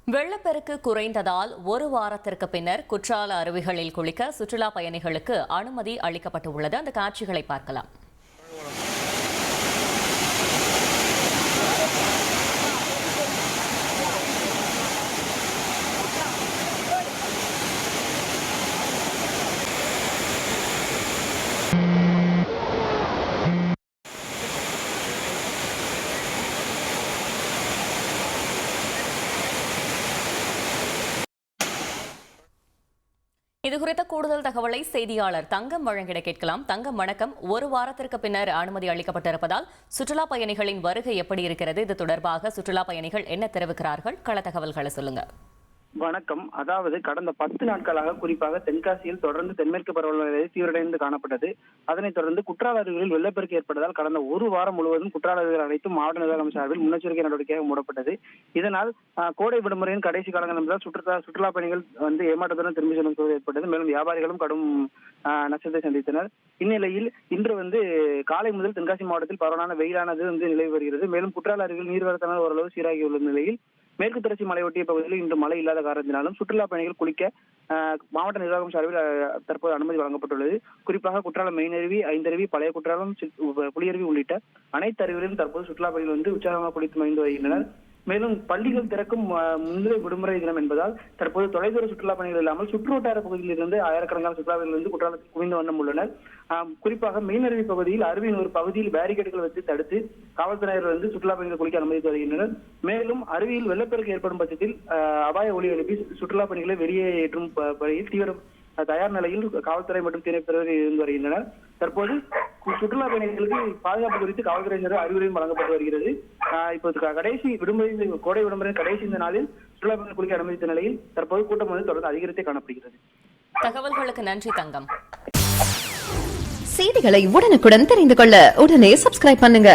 வெள்ளப்பெருக்கு குறைந்ததால் ஒரு வாரத்திற்கு பின்னர் குற்றால அருவிகளில் குளிக்க சுற்றுலா பயணிகளுக்கு அனுமதி அளிக்கப்பட்டுள்ளது. அந்த காட்சிகளை பார்க்கலாம். இதுகுறித்த கூடுதல் தகவலை செய்தியாளர் தங்கம் வழங்கிட கேட்கலாம். தங்கம், வணக்கம். ஒரு வாரத்திற்கு பின்னர் அனுமதி அளிக்கப்பட்டிருப்பதால் சுற்றுலா பயணிகளின் வருகை எப்படி இருக்கிறது? இது தொடர்பாக சுற்றுலா பயணிகள் என்ன தெரிவிக்கிறார்கள்? கள தகவல்களை சொல்லுங்க. வணக்கம். அதாவது கடந்த 10 நாட்களாக குறிப்பாக தென்காசியில் தொடர்ந்து தென்மேற்கு பருவமழை தீவிரமடைந்து காணப்பட்டது. அதனைத் தொடர்ந்து குற்றால அருவிகளில் வெள்ளப்பெருக்கு ஏற்பட்டதால் கடந்த ஒரு வாரம் முழுவதும் குற்றால அருவிகள் அனைத்தும் மாவட்ட நிர்வாகம் சார்பில் முன்னெச்சரிக்கை நடவடிக்கையாக மூடப்பட்டது. இதனால் கோடை விடுமுறையின் கடைசி காலங்கள் என்பதால் சுற்றுலா பயணிகள் ஏமாற்றத்துடன் திரும்பி செல்லும் சூழல் ஏற்பட்டது. மேலும் வியாபாரிகளும் கடும் நஷ்டத்தை சந்தித்தனர். இந்நிலையில் இன்று காலை முதல் தென்காசி மாவட்டத்தில் பரவலான வெயிலானது நிலவி வருகிறது. மேலும் குற்றால அருவியில் நீர்வரத்தானது ஓரளவு சீராகியுள்ள நிலையில் மேற்கு தொடர்ச்சி மலை ஒட்டிய பகுதியில் இன்று மழை இல்லாத காரணத்தினாலும் சுற்றுலா பயணிகள் குளிக்க மாவட்ட நிர்வாகம் சார்பில் தற்போது அனுமதி வழங்கப்பட்டுள்ளது. குறிப்பாக குற்றாலம் மெயினருவி, ஐந்தருவி, பழைய குற்றாலம், புலியருவி உள்ளிட்ட அனைத்து அருவிகளிலும் தற்போது சுற்றுலா பயணிகள் உற்சாகமாக குளித்து மகிழ்ந்து வருகின்றனர். மேலும் பள்ளிகள் திறக்கும் முந்தைய விடுமுறை தினம் என்பதால் தற்போது தொலைதூர சுற்றுலா பயணிகள் இல்லாமல் சுற்றுவட்டார பகுதியிலிருந்து ஆயிரக்கணக்கான சுற்றுலா பயணிகள் குற்றாலத்தில் குவிந்த வண்ணம் உள்ளனர். குறிப்பாக மெயினருவி பகுதியில் அருவியின் ஒரு பகுதியில் பேரிகேடுகள் வைத்து தடுத்து காவல்துறையினர் சுற்றுலா பயணிகள் குளிக்க அனுமதித்து வருகின்றனர். மேலும் அருவியில் வெள்ளப்பெருக்கு ஏற்படும் பட்சத்தில் அபாய ஒலி எழுப்பி சுற்றுலா பயணிகளை வெளியே ஏற்றும் பணியில் தீவிர தயார் நிலையில் காவல்துறை மற்றும் தீயணைப்புத்துறை இருந்து வருகின்றனர். தற்போது சுற்றுலா பயணிகளுக்கு பாதுகாப்பு குறித்து காவல்துறையினர் அறிவுரையும் வழங்கப்பட்டு வருகிறது. இப்போது கடைசி விடுமுறை, கோடை விடுமுறை கடைசி இந்த நாளில் சுற்றுலா பயணிகள் குளிக்க அனுமதித்த நிலையில் தற்போது கூட்டம் தொடர்ந்து அதிகரித்தே காணப்படுகிறது. தகவல்களுக்கு நன்றி தங்கம். செய்திகளை உடனுக்குடன் தெரிந்து கொள்ள உடனே சப்ஸ்கிரைப் பண்ணுங்க.